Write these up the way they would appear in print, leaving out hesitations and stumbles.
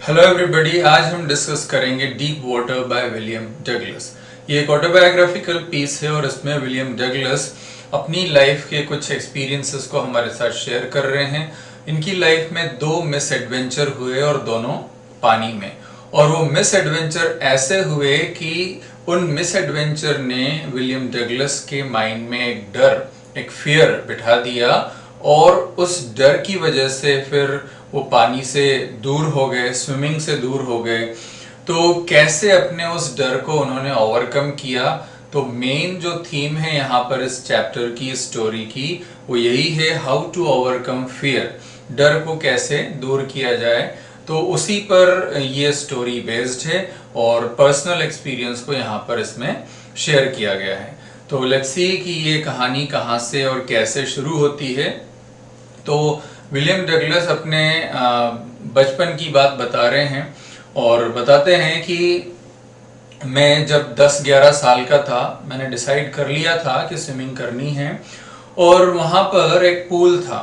Hello everybody, आज हम discuss करेंगे deep water by William Douglas. ये एक ऑटोबायोग्राफिकल पीस है और इसमें विलियम डगलस अपनी लाइफ के कुछ एक्सपीरियंसेस को हमारे साथ शेयर कर रहे हैं। इनकी लाइफ में दो मिस एडवेंचर हुए और दोनों पानी में, और वो मिस एडवेंचर ऐसे हुए कि उन मिस एडवेंचर ने विलियम डगलस के माइंड में एक डर, एक फियर बिठा दिया और उस डर की वजह से फिर वो पानी से दूर हो गए, स्विमिंग से दूर हो गए। तो कैसे अपने उस डर को उन्होंने ओवरकम किया, तो मेन जो थीम है यहाँ पर इस चैप्टर की, इस स्टोरी की, वो यही है, हाउ टू ओवरकम फियर। डर को कैसे दूर किया जाए, तो उसी पर ये स्टोरी बेस्ड है और पर्सनल एक्सपीरियंस को यहाँ पर इसमें शेयर किया गया है। तो लेट्स सी कि ये कहानी कहाँ से और कैसे शुरू होती है। तो विलियम डगलस अपने बचपन की बात बता रहे हैं और बताते हैं कि मैं जब 10-11 साल का था, मैंने डिसाइड कर लिया था कि स्विमिंग करनी है। और वहाँ पर एक पूल था,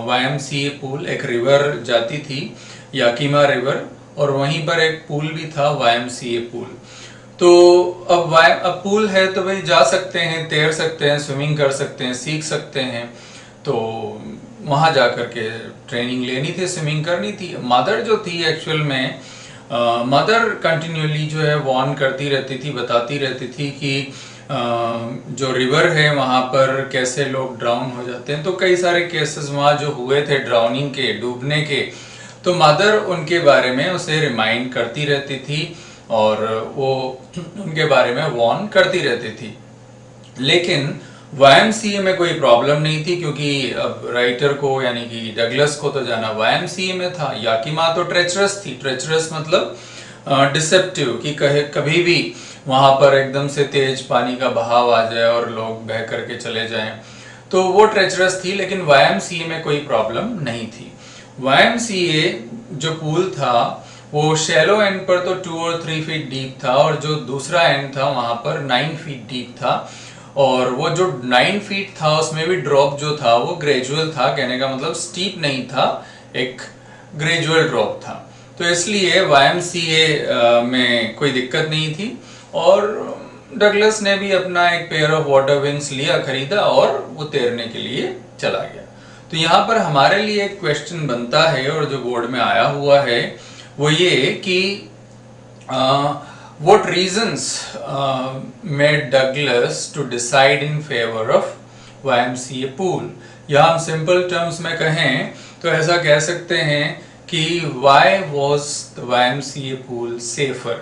YMCA पूल, एक रिवर जाती थी, याकीमा रिवर, और वहीं पर एक पूल भी था, YMCA पूल। तो अब पूल है तो भाई जा सकते हैं, तैर सकते हैं, स्विमिंग कर सकते हैं, सीख सकते हैं। तो वहां जाकर के ट्रेनिंग लेनी थी, स्विमिंग करनी थी। मदर जो थी एक्चुअल में, मदर कंटिन्यूअली जो है वार्न करती रहती थी, बताती रहती थी कि जो रिवर है वहां पर कैसे लोग ड्राउन हो जाते हैं। तो कई सारे केसेस वहां जो हुए थे ड्राउनिंग के, डूबने के, तो मदर उनके बारे में उसे रिमाइंड करती रहती थी और वो उनके बारे में वार्न करती रहती थी। लेकिन YMCA में कोई प्रॉब्लम नहीं थी, क्योंकि अब राइटर को यानी कि डगलस को तो जाना YMCA में था। याकीमा तो ट्रेचरस थी, ट्रेचरस मतलब डिसेप्टिव, कि कभी भी वहां पर एकदम से तेज पानी का बहाव आ जाए और लोग बह करके चले जाएं, तो वो ट्रेचरस थी। लेकिन YMCA में कोई प्रॉब्लम नहीं थी। YMCA जो पूल था वो शैलो एंड पर तो 2 और 3 फीट डीप था, और जो दूसरा एंड था वहां पर 9 फीट डीप था। और वो जो 9 फीट था उसमें भी ड्रॉप जो था वो ग्रेजुअल था, कहने का मतलब स्टीप नहीं था, एक ग्रेजुअल ड्रॉप था। तो इसलिए YMCA में कोई दिक्कत नहीं थी। और डगलस ने भी अपना एक पेयर ऑफ वाटर विंग्स लिया, खरीदा, और वो तैरने के लिए चला गया। तो यहाँ पर हमारे लिए एक क्वेश्चन बनता है, और जो बोर्ड में आया हुआ है वो ये कि what reasons made Douglas to decide in favor of YMCA pool? या हम सिंपल टर्म्स में कहें तो ऐसा कह सकते हैं कि why was the YMCA pool safer?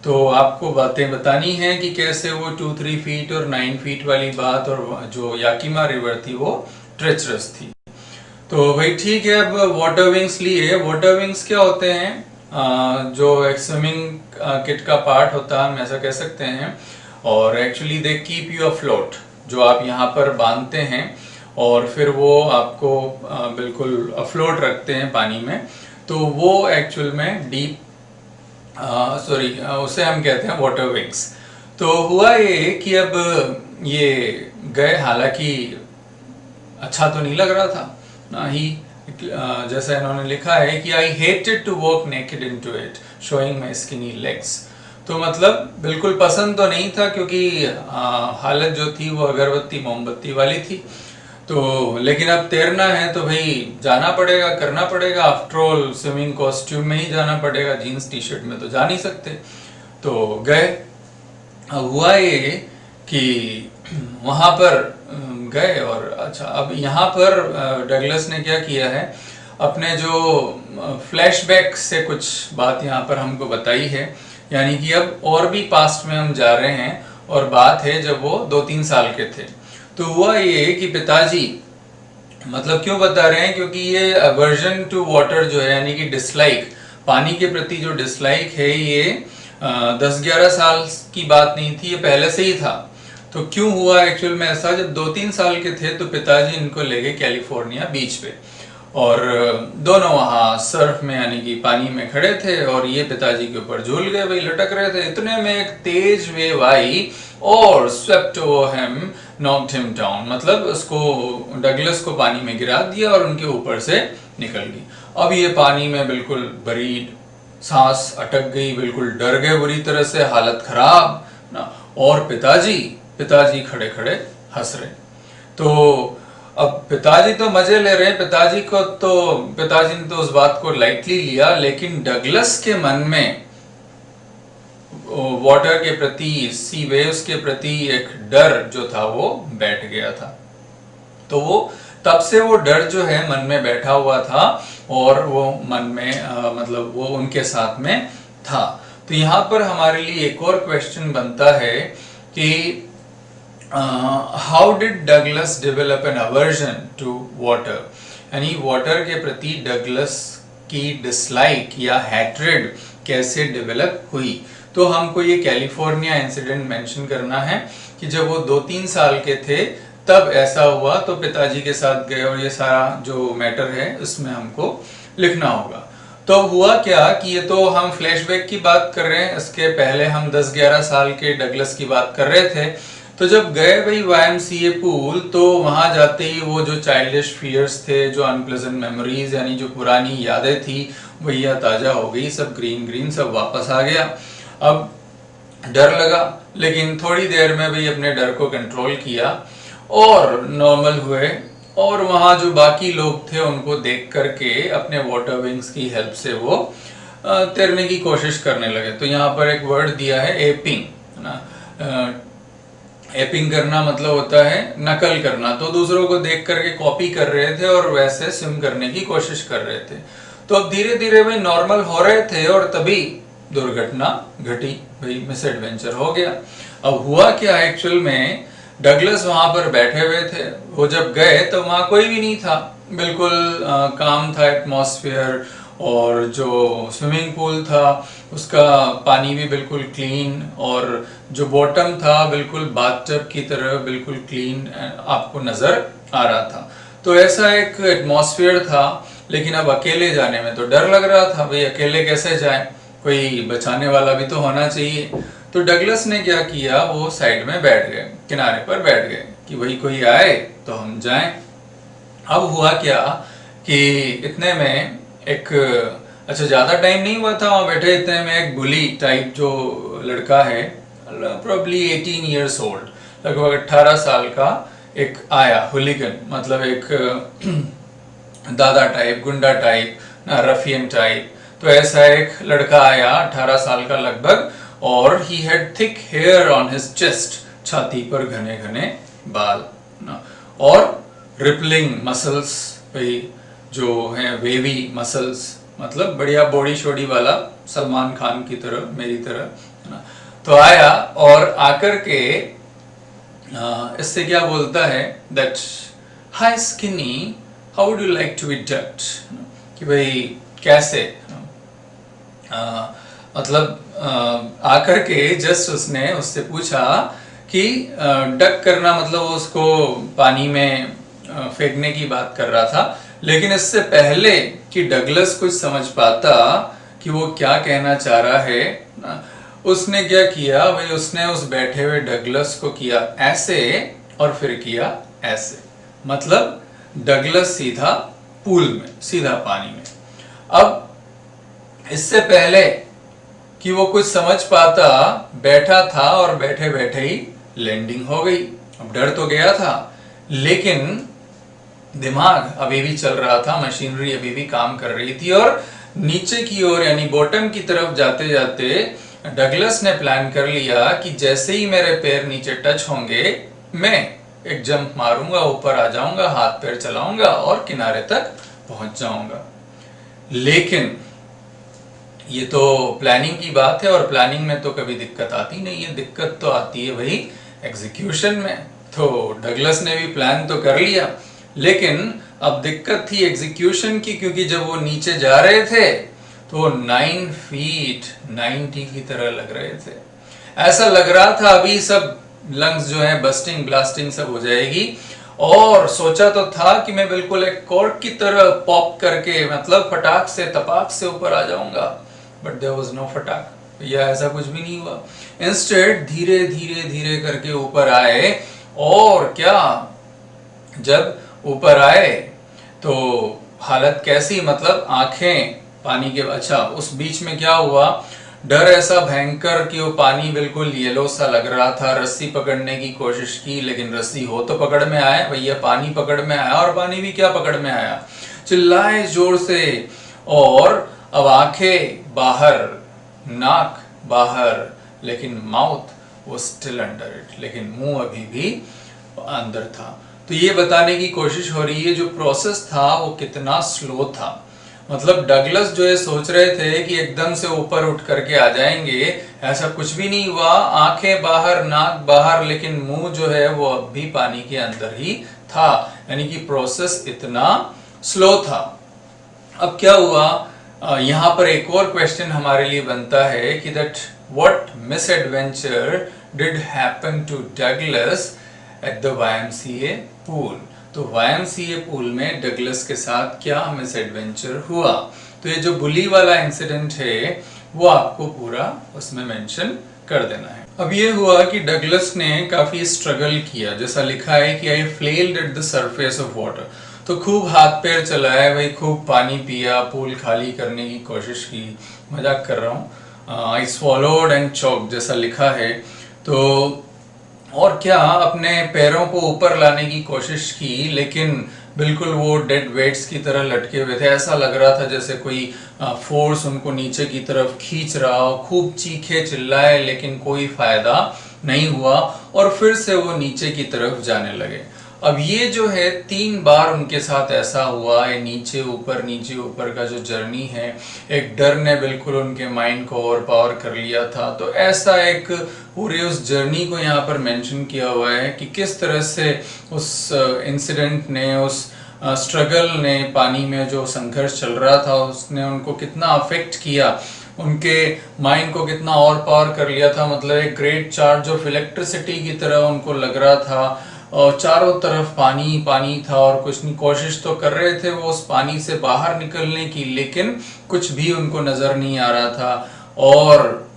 तो आपको बातें बतानी है कि कैसे वो 2-3 फीट और 9 फीट वाली बात, और जो याकीमा रिवर थी वो ट्रेचरस थी। तो भाई ठीक है, अब वाटर विंग्स लिए। वाटर विंग्स क्या होते हैं? जो एक स्विमिंग किट का पार्ट होता है, हम ऐसा कह सकते हैं। और actually they keep you afloat, जो आप यहाँ पर बांधते हैं और फिर वो आपको बिल्कुल अफ्लोट रखते हैं पानी में। तो वो एक्चुअल में डीप उसे हम कहते हैं वाटर विंग्स। तो हुआ ये कि अब ये गए, हालांकि अच्छा तो नहीं लग रहा था ना ही, जैसा इन्होंने लिखा है कि I hated to walk naked into it showing my skinny legs. तो मतलब बिल्कुल पसंद तो नहीं था, क्योंकि हालत जो थी वो अगरबत्ती मोमबत्ती वाली थी। तो लेकिन अब तैरना है तो भाई जाना पड़ेगा, करना पड़ेगा। आफ्टर ऑल स्विमिंग कॉस्ट्यूम में ही जाना पड़ेगा, जीन्स टी शर्ट में तो जा नहीं सकते। तो गए। अब हुआ ये कि वहां पर गए, और अच्छा, अब यहाँ पर डगलस ने क्या किया है, अपने जो फ्लैशबैक से कुछ बात यहाँ पर हमको बताई है। यानी कि अब और भी पास्ट में हम जा रहे हैं, और बात है जब वो 2-3 साल के थे। तो हुआ ये कि पिताजी, मतलब क्यों बता रहे हैं, क्योंकि ये अवर्जन टू वाटर जो है, यानी कि डिसलाइक, पानी के प्रति जो डिसलाइक है, ये 10-11 साल की बात नहीं थी, ये पहले से ही था। तो क्यों हुआ एक्चुअल में ऐसा, जब 2-3 साल के थे तो पिताजी इनको ले गए कैलिफोर्निया बीच पे, और दोनों वहाँ सर्फ में यानी कि पानी में खड़े थे, और ये पिताजी के ऊपर झूल गए, भाई लटक रहे थे। इतने में एक तेज वेव आई और swept over him, knocked him down, मतलब उसको, डगलस को पानी में गिरा दिया और उनके ऊपर से निकल गई। अब ये पानी में बिल्कुल बरीड सांस अटक गई, बिल्कुल डर गए बुरी तरह से, हालत खराब ना। और पिताजी पिताजी खड़े खड़े हंस रहे। तो अब पिताजी तो मजे ले रहे हैं, पिताजी ने तो उस बात को लाइटली लिया, लेकिन डगलस के मन में वाटर के प्रति, सी वेव्स के प्रति एक डर जो था वो बैठ गया था। तो वो तब से वो डर जो है मन में बैठा हुआ था और वो मन में मतलब वो उनके साथ में था। तो यहाँ पर हमारे लिए एक और क्वेश्चन बनता है कि how did Douglas develop an aversion to water, यानी वाटर के प्रति डगलस की डिसलाइक या हैट्रेड कैसे डेवलप हुई। तो हमको ये कैलिफोर्निया इंसिडेंट मेंशन करना है कि जब वो 2-3 साल के थे तब ऐसा हुआ। तो पिताजी के साथ गए और ये सारा जो मैटर है उसमें हमको लिखना होगा। तो हुआ क्या कि ये तो हम फ्लैशबैक की बात कर रहे हैं, इसके पहले हम 10-11 साल के डगलस की बात कर रहे थे। तो जब गए भाई YMCA पूल, तो वहां जाते ही वो जो चाइल्डिश फियर्स थे, जो अनप्लेजेंट मेमोरीज यानी जो पुरानी यादें थी वही ताजा हो गई, सब ग्रीन ग्रीन सब वापस आ गया। अब डर लगा, लेकिन थोड़ी देर में भी अपने डर को कंट्रोल किया और नॉर्मल हुए। और वहाँ जो बाकी लोग थे उनको देख करके अपने वाटर विंग्स की हेल्प से वो तैरने की कोशिश करने लगे। तो यहाँ पर एक वर्ड दिया है एपिंग, ना। एपिंग करना मतलब होता है नकल करना। तो दूसरों को देख करके कॉपी कर रहे थे और वैसे स्विम करने की कोशिश कर रहे थे। तो अब धीरे धीरे भाई नॉर्मल हो रहे थे और तभी दुर्घटना घटी, भाई मिस एडवेंचर हो गया। अब हुआ क्या, एक्चुअल में डगलस वहां पर बैठे हुए थे। वो जब गए तो वहां कोई भी नहीं था, बिल्कुल काम था एटमॉस्फेयर, और जो स्विमिंग पूल था उसका पानी भी बिल्कुल क्लीन, और जो बॉटम था बिल्कुल बाथटब की तरह बिल्कुल क्लीन आपको नजर आ रहा था। तो ऐसा एक एटमॉस्फेयर था। लेकिन अब अकेले जाने में तो डर लग रहा था, भाई अकेले कैसे जाए, कोई बचाने वाला भी तो होना चाहिए। तो डगलस ने क्या किया, वो साइड में बैठ गए, किनारे पर बैठ गए कि भाई कोई आए तो हम जाएं। अब हुआ क्या कि इतने में एक, अच्छा ज्यादा टाइम नहीं हुआ था वहां बैठे, इतने में एक बुली टाइप जो लड़का है, प्रोबब्ली 18 ईयर्स ओल्ड, लगभग 18 साल का, एक आया हुलिगन, मतलब एक दादा टाइप, गुंडा टाइप ना, रफियन टाइप। तो ऐसा एक लड़का आया 18 साल का लगभग, और he had thick hair on his chest, छाती पर घने घने बाल ना, और रिपलिंग मसल्स, भाई जो हैं वेवी मसल्स, मतलब बढ़िया बॉडी शोडी वाला, सलमान खान की तरह, मेरी तरह ना। तो आया और आकर के इससे क्या बोलता है, that hi skinny how would you like to be ducked, कि भाई कैसे, मतलब आकर के जस्ट उसने उससे पूछा कि डक करना मतलब उसको पानी में फेंकने की बात कर रहा था। लेकिन इससे पहले कि डगलस कुछ समझ पाता कि वो क्या कहना चाह रहा है, उसने क्या किया भाई, उसने उस बैठे हुए डगलस को किया ऐसे और फिर किया ऐसे, मतलब डगलस सीधा पूल में, सीधा पानी में। अब इससे पहले कि वो कुछ समझ पाता, बैठा था और बैठे बैठे ही लैंडिंग हो गई। अब डर तो गया था, लेकिन दिमाग अभी भी चल रहा था, मशीनरी अभी भी काम कर रही थी। और नीचे की ओर यानी बॉटम की तरफ जाते जाते डगलस ने प्लान कर लिया कि जैसे ही मेरे पैर नीचे टच होंगे, मैं एक जंप मारूंगा, ऊपर आ जाऊंगा, हाथ पैर चलाऊंगा और किनारे तक पहुंच जाऊंगा। लेकिन ये तो प्लानिंग की बात है, और प्लानिंग में तो कभी दिक्कत आती नहीं है, दिक्कत तो आती है भाई एग्जीक्यूशन में। तो डगलस ने भी प्लान तो कर लिया, लेकिन अब दिक्कत थी एग्जीक्यूशन की, क्योंकि जब वो नीचे जा रहे थे तो वो 9 फीट 90 की तरह लग रहे थे। ऐसा लग रहा था अभी सब लंग्स जो है बस्टिंग ब्लास्टिंग सब हो जाएगी। और सोचा तो था कि मैं बिल्कुल एक कॉर्क की तरह पॉप करके, मतलब फटाक से तपाक से ऊपर आ जाऊंगा, बट देयर वाज नो फटाक, या ऐसा कुछ भी नहीं हुआ। इंस्टेड धीरे धीरे धीरे करके ऊपर आए, और क्या जब ऊपर आए तो हालत कैसी, मतलब आंखें पानी के, अच्छा उस बीच में क्या हुआ, डर ऐसा भयंकर कि वो पानी बिल्कुल येलो सा लग रहा था। रस्सी पकड़ने की कोशिश की लेकिन रस्सी हो तो पकड़ में आए, भैया पानी पकड़ में आया, और पानी भी क्या पकड़ में आया, चिल्लाए जोर से। और अब आंखें बाहर, नाक बाहर, लेकिन माउथ वो स्टिल अंडर इट, लेकिन मुंह अभी भी अंदर था। तो ये बताने की कोशिश हो रही है जो प्रोसेस था वो कितना स्लो था। मतलब डगलस जो है सोच रहे थे कि एकदम से ऊपर उठ करके आ जाएंगे, ऐसा कुछ भी नहीं हुआ। आंखें बाहर, नाक बाहर, लेकिन मुंह जो है वो अब भी पानी के अंदर ही था, यानी कि प्रोसेस इतना स्लो था। अब क्या हुआ, यहाँ पर एक और क्वेश्चन हमारे लिए बनता है कि that what misadventure did happen to Douglas at the YMCA pool. तो YMCA पूल में डगलस के साथ क्या मिस एडवेंचर हुआ। तो ये जो बुली वाला इंसिडेंट है वो आपको पूरा उसमें मेंशन कर देना है। अब ये हुआ कि डगलस ने काफी स्ट्रगल किया, जैसा लिखा है कि I flailed at the surface of water. तो खूब हाथ पैर चलाया भाई, खूब पानी पिया, पूल खाली करने की कोशिश की, मजाक कर रहा हूँ। आई स्वॉलोड एंड चोक्ड जैसा लिखा है। तो और क्या, अपने पैरों को ऊपर लाने की कोशिश की, लेकिन बिल्कुल वो डेड वेट्स की तरह लटके हुए थे। ऐसा लग रहा था जैसे कोई फोर्स उनको नीचे की तरफ खींच रहा हो। खूब चीखे चिल्लाए लेकिन कोई फायदा नहीं हुआ, और फिर से वो नीचे की तरफ जाने लगे। अब ये जो है 3 बार उनके साथ ऐसा हुआ, ये नीचे ऊपर का जो जर्नी है, एक डर ने बिल्कुल उनके माइंड को ओवर पावर कर लिया था। तो ऐसा एक पूरे उस जर्नी को यहाँ पर मेंशन किया हुआ है कि किस तरह से उस इंसिडेंट ने, उस स्ट्रगल ने, पानी में जो संघर्ष चल रहा था उसने उनको कितना अफेक्ट किया, उनके माइंड को कितना और पावर कर लिया था। मतलब एक ग्रेट चार्ज ऑफ इलेक्ट्रिसिटी की तरह उनको लग रहा था, और चारों तरफ पानी पानी था, और कुछ नहीं, कोशिश तो कर रहे थे वो उस पानी से बाहर निकलने की, लेकिन कुछ भी उनको नजर नहीं आ रहा था। और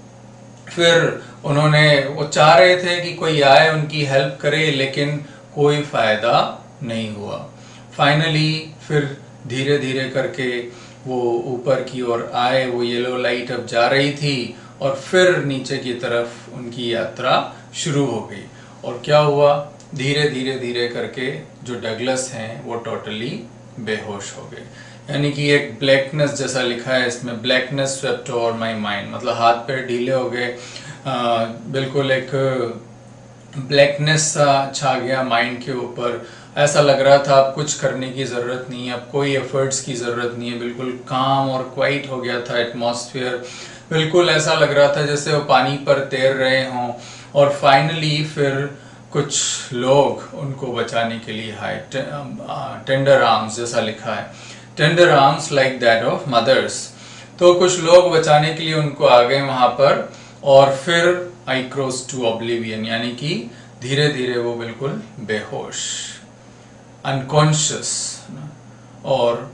फिर उन्होंने, वो चाह रहे थे कि कोई आए उनकी हेल्प करे, लेकिन कोई फायदा नहीं हुआ। फाइनली फिर धीरे धीरे करके वो ऊपर की ओर आए, वो येलो लाइट अब जा रही थी, और फिर नीचे की तरफ उनकी यात्रा शुरू हो गई। और क्या हुआ, धीरे धीरे धीरे करके जो डगलस हैं वो टोटली बेहोश हो गए। यानी कि एक ब्लैकनेस जैसा लिखा है इसमें, blackness swept over my mind, मतलब हाथ पैर ढीले हो गए, बिल्कुल एक ब्लैकनेस सा छा गया माइंड के ऊपर। ऐसा लग रहा था अब कुछ करने की ज़रूरत नहीं है, अब कोई एफर्ट्स की ज़रूरत नहीं है, बिल्कुल काम और क्वाइट हो गया था एटमॉस्फेयर। बिल्कुल ऐसा लग रहा था जैसे वो पानी पर तैर रहे हों। और फाइनली फिर कुछ लोग उनको बचाने के लिए आए, टेंडर आर्म्स जैसा लिखा है, tender arms like that of mothers. तो कुछ लोग बचाने के लिए उनको आ गए वहां पर, और फिर आई क्रॉस टू ऑब्लिवियन, यानी कि धीरे धीरे वो बिल्कुल बेहोश, अनकॉन्शियस, और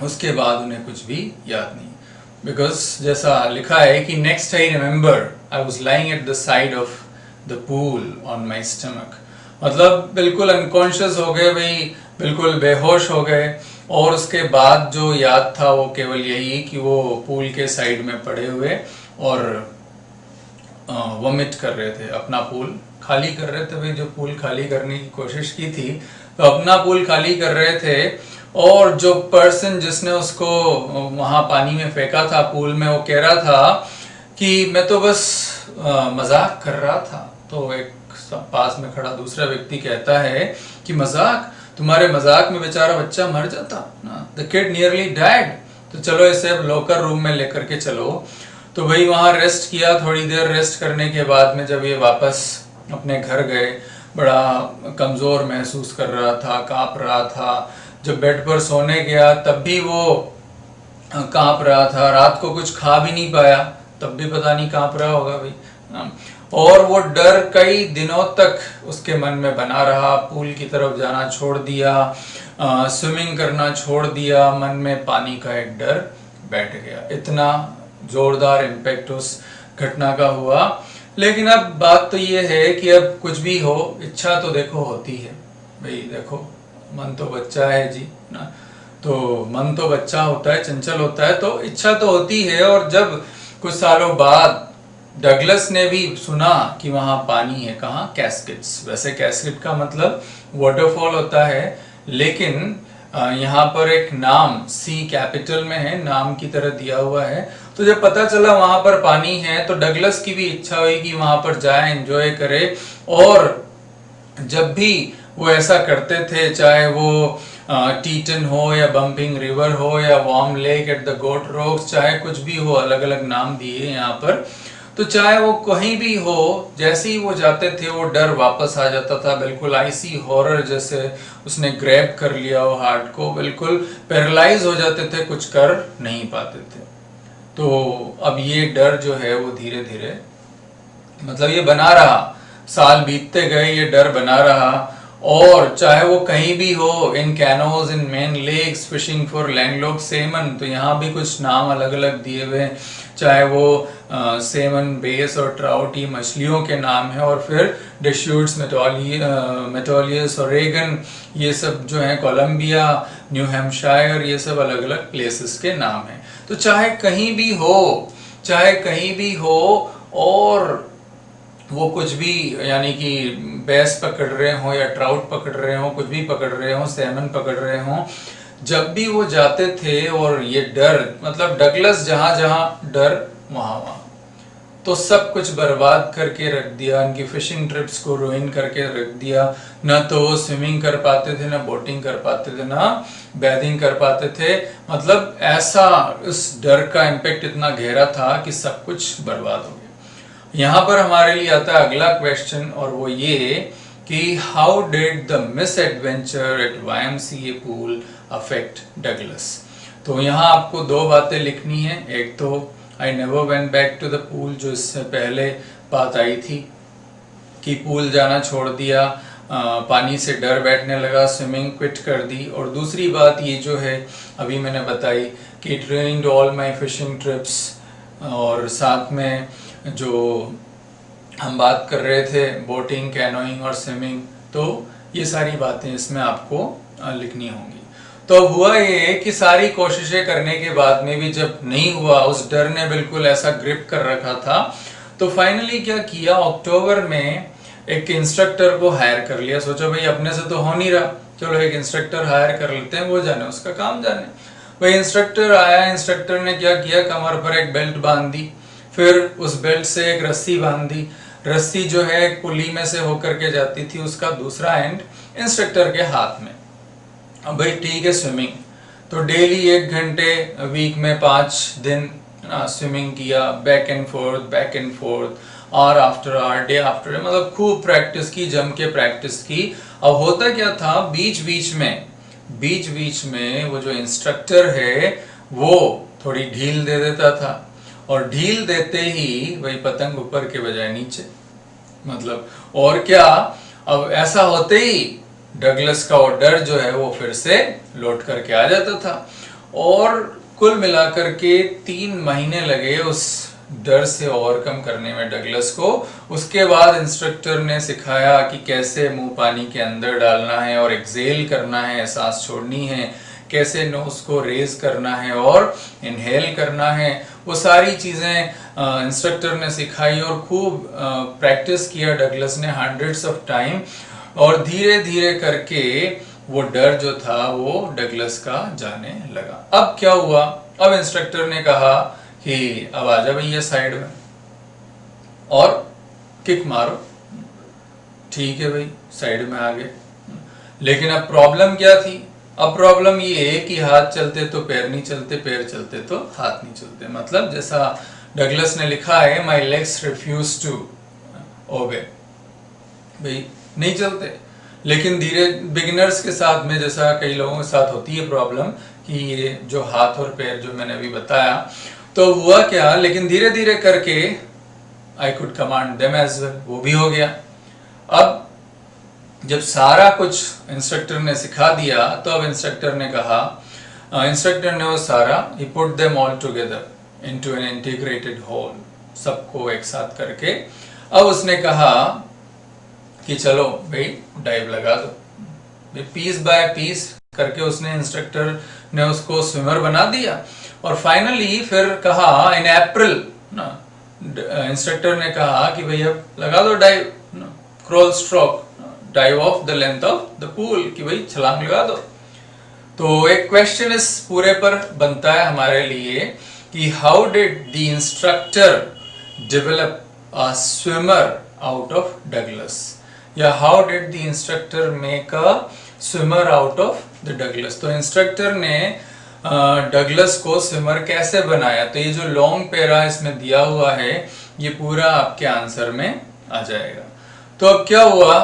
उसके बाद उन्हें कुछ भी याद नहीं। बिकॉज जैसा लिखा है कि next I remember I was lying at the side of the pool on my stomach. मतलब बिल्कुल अनकॉन्शियस हो गए भाई, बिल्कुल बेहोश हो गए। और उसके बाद जो याद था वो केवल यही कि वो पूल के साइड में पड़े हुए और वॉमिट कर रहे थे, अपना पूल खाली कर रहे थे भाई। जो पूल खाली करने की कोशिश की थी तो अपना पूल खाली कर रहे थे, और जो पर्सन जिसने उसको वहां पानी में फेंका था पूल में, वो कह रहा था कि मैं तो बस मजाक कर रहा था। तो एक पास में खड़ा दूसरा व्यक्ति कहता है कि मजाक, तुम्हारे मजाक में बेचारा बच्चा मर जाता ना, द किड नियरली डाइड। तो चलो इसे अब लॉकर रूम में लेकर के चलो। तो भाई वहां रेस्ट किया, थोड़ी देर रेस्ट करने के बाद में जब ये वापस अपने घर गए, बड़ा कमजोर महसूस कर रहा था, कांप रहा था। जब बेड पर सोने गया तब भी वो कांप रहा था, रात को कुछ खा भी नहीं पाया, तब भी पता नहीं कांप रहा होगा भाई। और वो डर कई दिनों तक उसके मन में बना रहा। पूल की तरफ जाना छोड़ दिया, स्विमिंग करना छोड़ दिया, मन में पानी का एक डर बैठ गया। इतना जोरदार इम्पैक्ट उस घटना का हुआ। लेकिन अब बात तो ये है कि अब कुछ भी हो, इच्छा तो देखो होती है भाई, देखो मन तो बच्चा है जी ना। तो मन तो बच्चा होता है, चंचल होता है, तो इच्छा तो होती है। और जब कुछ सालों बाद डगलस ने भी सुना कि वहां पानी है, कहाँ, कैस्केड्स। वैसे कैस्केड का मतलब वाटरफॉल होता है, लेकिन यहाँ पर एक नाम सी कैपिटल में है, नाम की तरह दिया हुआ है। तो जब पता चला वहां पर पानी है तो डगलस की भी इच्छा हुई कि वहां पर जाए, एंजॉय करे। और जब भी वो ऐसा करते थे, चाहे वो टीटन हो या बम्पिंग रिवर हो या warm lake at the Goat Rocks, चाहे कुछ भी हो, अलग अलग नाम दिए यहाँ पर, तो चाहे वो कहीं भी हो, जैसे ही वो जाते थे वो डर वापस आ जाता था, बिल्कुल आइसी हॉरर जैसे उसने ग्रैब कर लिया वो हार्ट को, बिल्कुल पैरालाइज हो जाते थे, कुछ कर नहीं पाते थे। तो अब ये डर जो है वो धीरे धीरे, मतलब ये बना रहा, साल बीतते गए, ये डर बना रहा। और चाहे वो कहीं भी हो, in canoes, in main lakes, fishing for landlocked salmon, तो यहाँ भी कुछ नाम अलग अलग दिए हुए हैं, चाहे वो सेमन, बेस और ट्राउट, ये मछलियों के नाम है। और फिर डिश्यूट्स, मेटोलियस और रेगन, ये सब जो है कोलंबिया, न्यू हैम्पशायर, ये सब अलग अलग प्लेसेस के नाम हैं। तो चाहे कहीं भी हो, चाहे कहीं भी हो, और वो कुछ भी, यानी कि बैस पकड़ रहे हो या ट्राउट पकड़ रहे हो, कुछ भी पकड़ रहे हो, सैमन पकड़ रहे हो, जब भी वो जाते थे, और ये डर, मतलब डगलस जहां जहां डर वहां वहां, तो सब कुछ बर्बाद करके रख दिया, उनकी फिशिंग ट्रिप्स को रुइन करके रख दिया। न तो वो स्विमिंग कर पाते थे, न बोटिंग कर पाते थे, न बैथिंग कर पाते थे। मतलब ऐसा उस डर का इम्पेक्ट इतना गहरा था कि सब कुछ बर्बाद हो गया। यहाँ पर हमारे लिए आता है अगला क्वेश्चन, और वो ये कि how did the misadventure at YMCA pool affect Douglas. तो यहाँ आपको दो बातें लिखनी है। एक तो I never went back to the pool, जो इससे पहले बात आई थी कि पूल जाना छोड़ दिया, पानी से डर बैठने लगा, स्विमिंग क्विट कर दी। और दूसरी बात ये जो है अभी मैंने बताई कि it rained all my fishing trips, और साथ में जो हम बात कर रहे थे बोटिंग, कैनोइंग और स्विमिंग, तो ये सारी बातें इसमें आपको लिखनी होंगी। तो अब हुआ ये कि सारी कोशिशें करने के बाद में भी जब नहीं हुआ, उस डर ने बिल्कुल ऐसा ग्रिप कर रखा था, तो फाइनली क्या किया, अक्टूबर में एक इंस्ट्रक्टर को हायर कर लिया। सोचो भाई अपने से तो हो नहीं रहा, चलो एक इंस्ट्रक्टर हायर कर लेते हैं, वो जाने उसका काम जाने। वही इंस्ट्रक्टर आया, इंस्ट्रक्टर ने क्या किया, कमर पर एक बेल्ट बांध दी, फिर उस बेल्ट से एक रस्सी बांध दी। रस्सी जो है एक पुली में से होकर के जाती थी, उसका दूसरा एंड इंस्ट्रक्टर के हाथ में। अब भाई ठीक है, स्विमिंग तो डेली 1 घंटे, वीक में 5 दिन स्विमिंग किया, back and forth, hour after hour, day after day, मतलब खूब प्रैक्टिस की, जम के प्रैक्टिस की। अब होता क्या था, बीच बीच में वो जो इंस्ट्रक्टर है वो थोड़ी ढील दे देता था, और ढील देते ही वही पतंग ऊपर के बजाय नीचे, मतलब और क्या। अब ऐसा होते ही डगलस का डर जो है वो फिर से लौट करके आ जाता था। और कुल मिलाकर के 3 महीने लगे उस डर से ओवरकम करने में डगलस को। उसके बाद इंस्ट्रक्टर ने सिखाया कि कैसे मुंह पानी के अंदर डालना है और एक्सेल करना है, सांस छोड़नी है, कैसे नोज को रेज करना है और इनहेल करना है। वो सारी चीजें इंस्ट्रक्टर ने सिखाई, और खूब प्रैक्टिस किया डगलस ने, हंड्रेड्स ऑफ टाइम। और धीरे धीरे करके वो डर जो था वो डगलस का जाने लगा। अब क्या हुआ, अब इंस्ट्रक्टर ने कहा कि अब आजा भैया साइड में और किक मारो। ठीक है भाई, साइड में आ गए। लेकिन अब प्रॉब्लम क्या थी, अब प्रॉब्लम ये है कि हाथ चलते तो पैर नहीं चलते, पैर चलते तो हाथ नहीं चलते। मतलब जैसा डगलस ने लिखा है, my legs refuse to obey, भाई नहीं चलते। लेकिन धीरे, बिगिनर्स के साथ में, जैसा कई लोगों के साथ होती है प्रॉब्लम कि ये जो हाथ और पैर जो मैंने अभी बताया, तो हुआ क्या, लेकिन धीरे धीरे करके I could command them as well, वो भी हो गया। अब जब सारा कुछ इंस्ट्रक्टर ने सिखा दिया, तो अब इंस्ट्रक्टर ने कहा, इंस्ट्रक्टर ने वो सारा, ही put them all together into an integrated whole, सबको एक साथ करके अब उसने कहा कि चलो भाई डाइव लगा दो, पीस बाय पीस करके उसने इंस्ट्रक्टर ने उसको स्विमर बना दिया। और फाइनली फिर कहा इन अप्रैल ना, इंस्ट्रक्टर ने कहा कि भैया लगा दो dive, crawl stroke, dive of the length of the pool, कि भाई छलांग लगा दो। तो एक क्वेश्चन इस पूरे पर बनता है हमारे लिए कि how did the instructor develop a swimmer out of Douglas, या how did the instructor make a swimmer out of the Douglas. तो इंस्ट्रक्टर ने डगलस को स्विमर कैसे बनाया, तो ये जो लॉन्ग पैरा इसमें दिया हुआ है ये पूरा आपके आंसर में आ जाएगा। तो अब क्या हुआ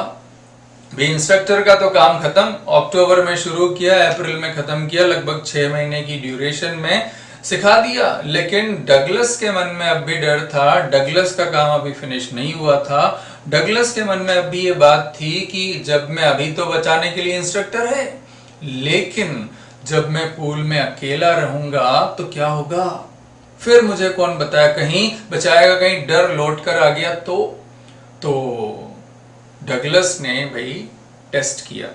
भी, इंस्ट्रक्टर का तो काम खत्म, अक्टूबर में शुरू किया, अप्रैल में खत्म किया, लगभग 6 महीने की ड्यूरेशन में सिखा दिया। लेकिन डगलस के मन में अब भी डर था, डगलस का काम अभी फिनिश नहीं हुआ था। डगलस के मन में अभी ये बात थी कि जब मैं अभी तो बचाने के लिए इंस्ट्रक्टर है, लेकिन जब मैं पूल में अकेला रहूंगा तो क्या होगा, फिर मुझे कौन बचाएगा, कहीं डर लौट कर आ गया तो डगलस ने भाई टेस्ट किया,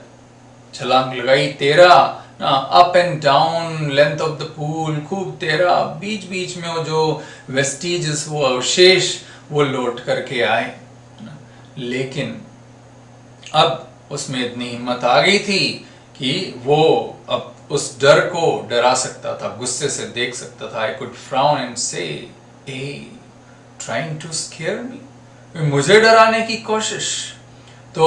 छलांग लगाई, 13 up and down length of the pool, खूब 13, बीच बीच में वो जो वेस्टिजेस, वो अवशेष वो लौट करके आए। लेकिन अब उसमें इतनी हिम्मत आ गई थी कि वो अब उस डर को डरा सकता था, गुस्से से देख सकता था। आई कुड फ्राउन एंड से, ए ट्राइंग टू स्केयर मी, मुझे डराने की कोशिश। तो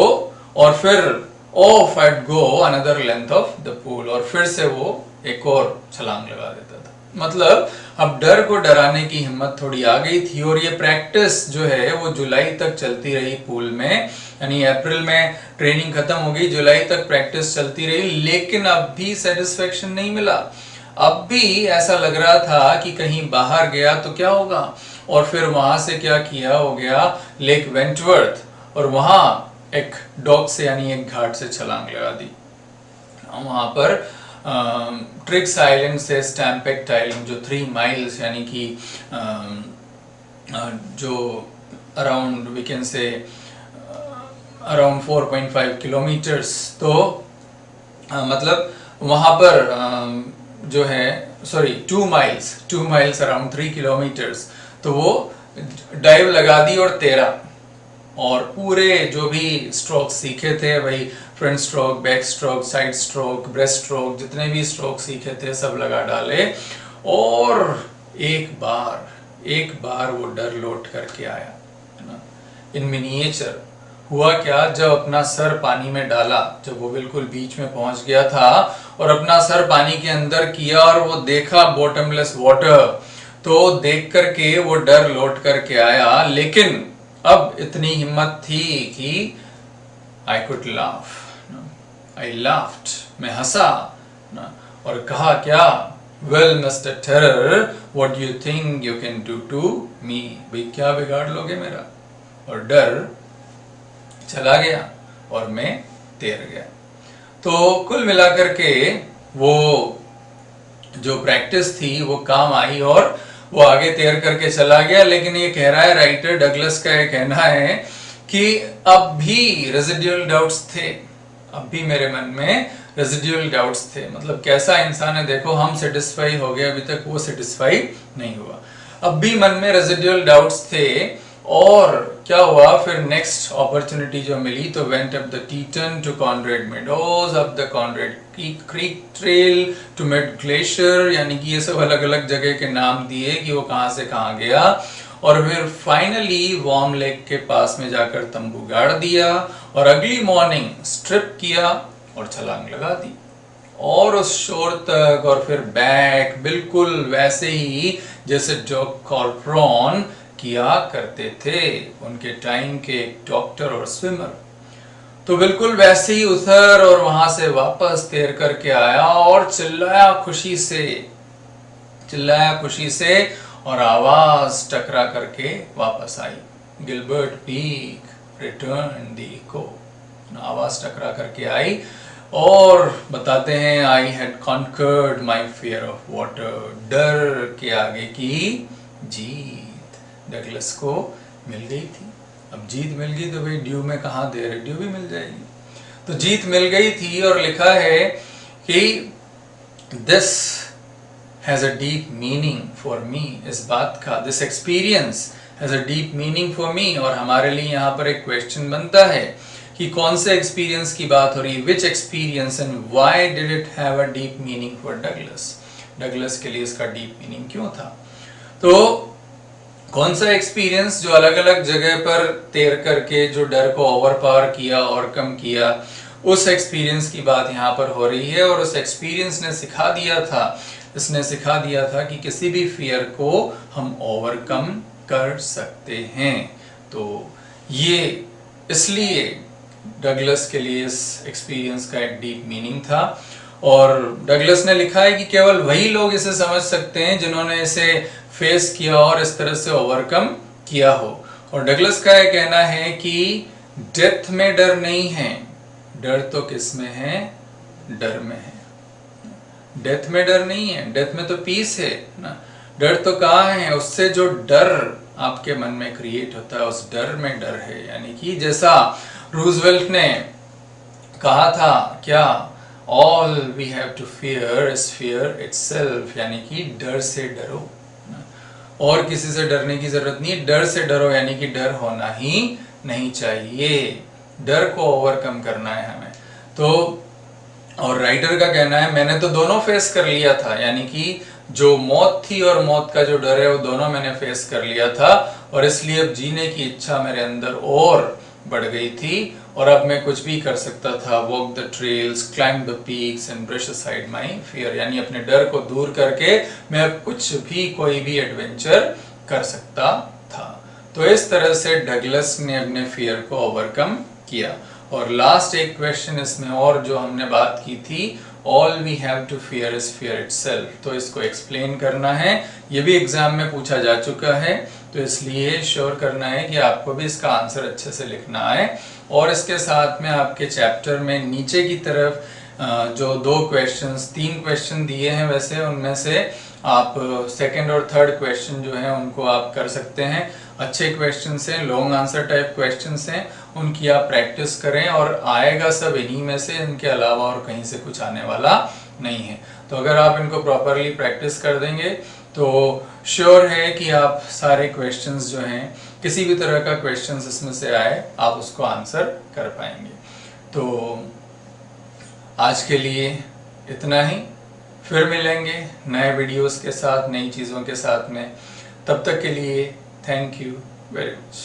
और फिर of I'd go another length of the pool, और फिर से वो एक और छलांग लगा देता था। मतलब अब डर को डराने की हिम्मत थोड़ी आ गई थी। और ये प्रैक्टिस जो है वो जुलाई तक चलती रही पूल में, यानी अप्रैल में ट्रेनिंग खत्म हो गई, जुलाई तक प्रैक्टिस चलती रही। लेकिन अब भी सेटिस्फेक्शन नहीं मिला, अब भी ऐसा लग रहा था कि कहीं बाहर गया तो क्या होगा। और फिर वहां से क्या किया, हो गया लेक वेंटवर्थ, और वहां एक डॉक से यानी एक घाट से छलांग लगा दी। वहां पर ट्रिक्स आइलैंड से स्टैम्पेक्ट आइलैंड, जो 3 माइल्स यानी कि जो around we can say around 4.5 kilometres, तो मतलब वहां पर जो है 2 माइल्स अराउंड 3 किलोमीटर्स, तो वो डाइव लगा दी और 13, और पूरे जो भी स्ट्रोक सीखे थे भाई, front stroke, back stroke, side stroke, breast stroke, जितने भी स्ट्रोक सीखे थे सब लगा डाले। और एक बार वो डर लौट करके आया, है ना, इन मिनिएचर। हुआ क्या, जब अपना सर पानी में डाला, जब वो बिल्कुल बीच में पहुंच गया था और अपना सर पानी के अंदर किया और वो देखा बॉटमलेस वाटर, तो देख करके वो डर लौट करके आया। लेकिन अब इतनी हिम्मत थी कि I could laugh, I laughed, मैं हंसा ना, और कहा क्या, well mister terror, what do you think you can do to me, भाई क्या बिगाड़ लोगे मेरा। और डर चला गया और मैं तैर गया। तो कुल मिलाकर के वो जो प्रैक्टिस थी वो काम आई और वो आगे तैर करके चला गया। लेकिन ये कह रहा है राइटर डगलस का ये कहना है कि अब भी रेजिडुअल डाउट्स थे, अब भी मेरे मन में रेजिडुअल डाउट्स थे। मतलब कैसा इंसान है, देखो हम सेटिस्फाई हो गए, अभी तक वो सेटिस्फाई नहीं हुआ, अब भी मन में रेजिडुअल डाउट्स थे। और क्या हुआ फिर, नेक्स्ट अपॉर्चुनिटी जो मिली, तो went up the Teton to Conrad Meadows, up the Conrad Creek Trail to Mid Glacier, यानी कि ये सब अलग अलग जगह के नाम दिए कि वो कहां से कहां गया। और फिर फाइनली वार्म लेक के पास में जाकर तंबू गाड़ दिया और अगली मॉर्निंग स्ट्रिप किया और छलांग लगा दी और उस शोर तक और फिर बैक, बिल्कुल वैसे ही जैसे डॉग कॉर्पोरॉन किया करते थे उनके टाइम के एक डॉक्टर और स्विमर। तो बिल्कुल वैसे ही उतर और वहां से वापस तैर करके आया और चिल्लाया खुशी से और आवाज टकरा करके वापस आई। Gilbert Peak return the echo, आवाज टकरा करके आई और बताते हैं, I had conquered my fear of water, डर के आगे की जीत डगलस को मिल गई थी। अब जीत मिल गई तो भाई ड्यू में कहाँ देर है, ड्यू भी मिल जाएगी। तो जीत मिल गई थी और लिखा है कि this has a deep meaning for me, इस बात का, this experience has a deep meaning for me. और हमारे लिए यहाँ पर एक क्वेश्चन बनता है कि कौन से एक्सपीरियंस की बात हो रही है, which experience and why did it have a deep meaning for Douglas, Douglas के लिए इसका डीप मीनिंग क्यों था। तो कौन सा एक्सपीरियंस जो अलग अलग जगह पर तैर करके जो डर को ओवर पावर किया, ओवरकम किया, उस एक्सपीरियंस की बात यहाँ पर हो रही है। और उस एक्सपीरियंस ने सिखा दिया था, इसने सिखा दिया था कि किसी भी फियर को हम ओवरकम कर सकते हैं। तो ये इसलिए डगलस के लिए इस एक्सपीरियंस का एक डीप मीनिंग था। और डगलस ने लिखा है कि केवल वही लोग इसे समझ सकते हैं जिन्होंने इसे फेस किया और इस तरह से ओवरकम किया हो। और डगलस का यह कहना है कि डेथ में डर नहीं है, डर तो किस में है, डर में है। डेथ में डर नहीं है, डेथ में तो पीस है ना। डर तो कहाँ है, उससे जो डर आपके मन में क्रिएट होता है, उस डर में डर है। यानी कि जैसा रूजवेल्ट ने कहा था, क्या, all we have to fear is fear itself, यानी कि डर से डरो, और किसी से डरने की जरूरत नहीं, डर से डरो, यानी कि डर होना ही नहीं चाहिए, डर को ओवरकम करना है हमें। तो और राइटर का कहना है, मैंने तो दोनों फेस कर लिया था, यानी कि जो मौत थी और मौत का जो डर है वो दोनों मैंने फेस कर लिया था, और इसलिए अब जीने की इच्छा मेरे अंदर और बढ़ गई थी, और अब मैं कुछ भी कर सकता था, walk the trails, climb the peaks and brush aside my fear, यानी अपने डर को दूर करके मैं अब कुछ भी, कोई भी एडवेंचर कर सकता था। तो इस तरह से डगलस ने अपने फियर को ओवरकम किया। और लास्ट एक क्वेश्चन इसमें और जो हमने बात की थी, all we have to fear is fear itself, तो इसको एक्सप्लेन करना है। ये भी एग्जाम में पूछा जा चुका है, तो इसलिए श्योर करना है कि आपको भी इसका आंसर अच्छे से लिखना है। और इसके साथ में आपके चैप्टर में नीचे की तरफ जो 3 क्वेश्चन दिए हैं, वैसे उनमें से आप सेकंड और थर्ड क्वेश्चन जो है उनको आप कर सकते हैं। अच्छे क्वेश्चन हैं, लॉन्ग आंसर टाइप क्वेश्चन हैं, उनकी आप प्रैक्टिस करें, और आएगा सब इन्हीं में से, इनके अलावा और कहीं से कुछ आने वाला नहीं है। तो अगर आप इनको प्रॉपरली प्रैक्टिस कर देंगे तो श्योर है कि आप सारे क्वेश्चंस जो हैं, किसी भी तरह का क्वेश्चंस इसमें से आए, आप उसको आंसर कर पाएंगे। तो आज के लिए इतना ही, फिर मिलेंगे नए वीडियोस के साथ, नई चीज़ों के साथ में। तब तक के लिए थैंक यू वेरी मच।